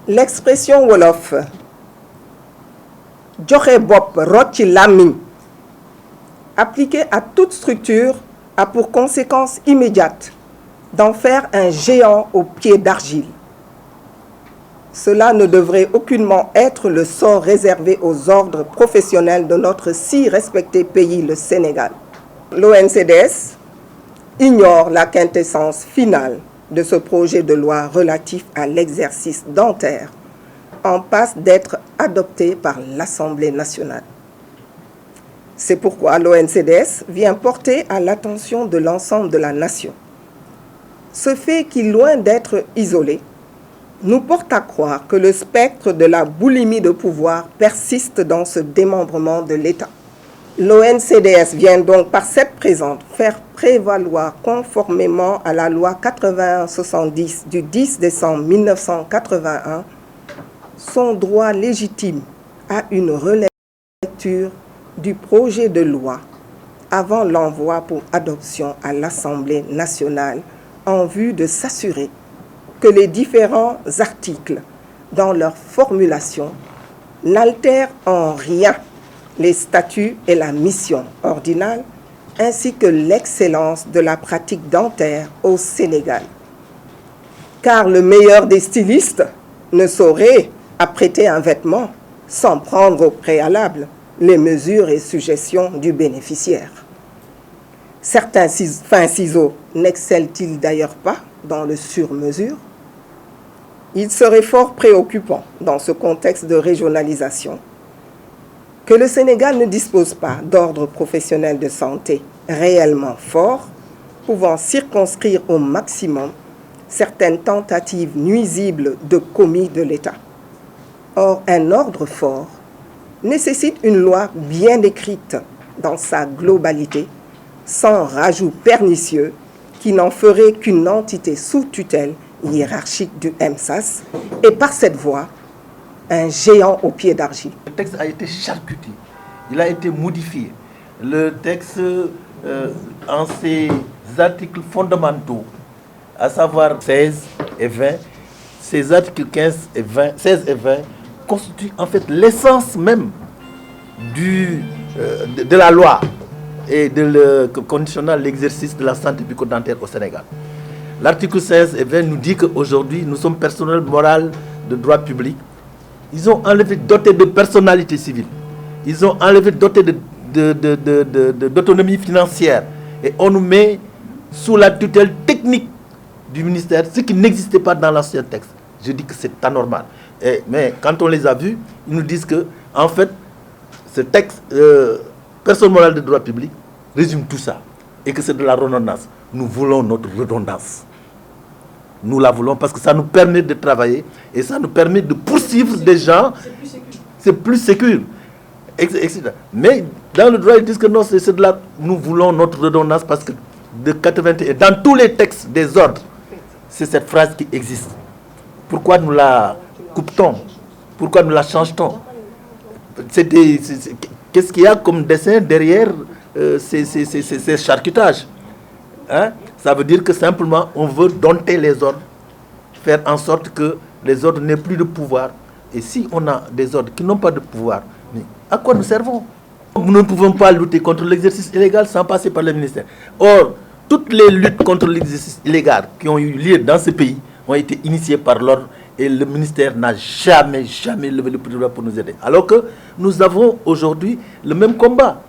L'expression wolof joxe bopp rot ci làmmiñ appliquée à toute structure a pour conséquence immédiate d'en faire un géant aux pieds d'argile. Cela ne devrait aucunement être le sort réservé aux ordres professionnels de notre si respecté pays, le Sénégal. L'ONCDS ignore la quintessence finale de ce projet de loi relatif à l'exercice dentaire, en passe d'être adopté par l'Assemblée nationale. C'est pourquoi l'ONCDS vient porter à l'attention de l'ensemble de la nation ce fait qui, loin d'être isolé, nous porte à croire que le spectre de la boulimie de pouvoir persiste dans ce démembrement de l'État. L'ONCDS vient donc par cette présente faire prévaloir conformément à la loi 81-70 du 10 décembre 1981 son droit légitime à une relecture du projet de loi avant l'envoi pour adoption à l'Assemblée nationale en vue de s'assurer que les différents articles, dans leur formulation, n'altèrent en rien les statuts et la mission ordinale, ainsi que l'excellence de la pratique dentaire au Sénégal. Car le meilleur des stylistes ne saurait apprêter un vêtement sans prendre au préalable les mesures et suggestions du bénéficiaire. Certains fins ciseaux n'excellent-ils d'ailleurs pas dans le sur-mesure? Il serait fort préoccupant, dans ce contexte de régionalisation, que le Sénégal ne dispose pas d'ordre professionnel de santé réellement fort, pouvant circonscrire au maximum certaines tentatives nuisibles de commis de l'État. Or, un ordre fort nécessite une loi bien écrite dans sa globalité, sans rajout pernicieux qui n'en ferait qu'une entité sous tutelle hiérarchique du MSAS et par cette voie, un géant aux pieds d'argile. Le texte a été charcuté, il a été modifié. Le texte, en ses articles fondamentaux, à savoir 16 et 20, ces articles 16 et 20 constituent en fait l'essence même de la loi et conditionnant l'exercice de la santé bucco-dentaire au Sénégal. L'article 16 et 20 nous dit qu'aujourd'hui, nous sommes personnel moral de droit public. Ils ont enlevé doté de personnalité civile. Ils ont enlevé doté d'autonomie financière. Et on nous met sous la tutelle technique du ministère, ce qui n'existait pas dans l'ancien texte. Je dis que c'est anormal. Mais quand on les a vus, ils nous disent que, en fait, ce texte, personne morale de droit public, résume tout ça. Et que c'est de la redondance. Nous voulons notre redondance. Nous la voulons parce que ça nous permet de travailler et ça nous permet de poursuivre des gens. C'est plus sécure. Mais dans le droit, ils disent que non, nous voulons notre redondance parce que de 81, dans tous les textes des ordres, c'est cette phrase qui existe. Pourquoi nous la coupe-t-on? Pourquoi nous la change-t-on? Qu'est-ce qu'il y a comme dessin derrière ces charcutages? Hein? Ça veut dire que simplement on veut dompter les ordres, faire en sorte que les ordres n'aient plus de pouvoir. Et si on a des ordres qui n'ont pas de pouvoir, mais à quoi nous servons? Nous ne pouvons pas lutter contre l'exercice illégal sans passer par le ministère. Or, toutes les luttes contre l'exercice illégal qui ont eu lieu dans ce pays ont été initiées par l'ordre et le ministère n'a jamais levé le pouvoir pour nous aider. Alors que nous avons aujourd'hui le même combat.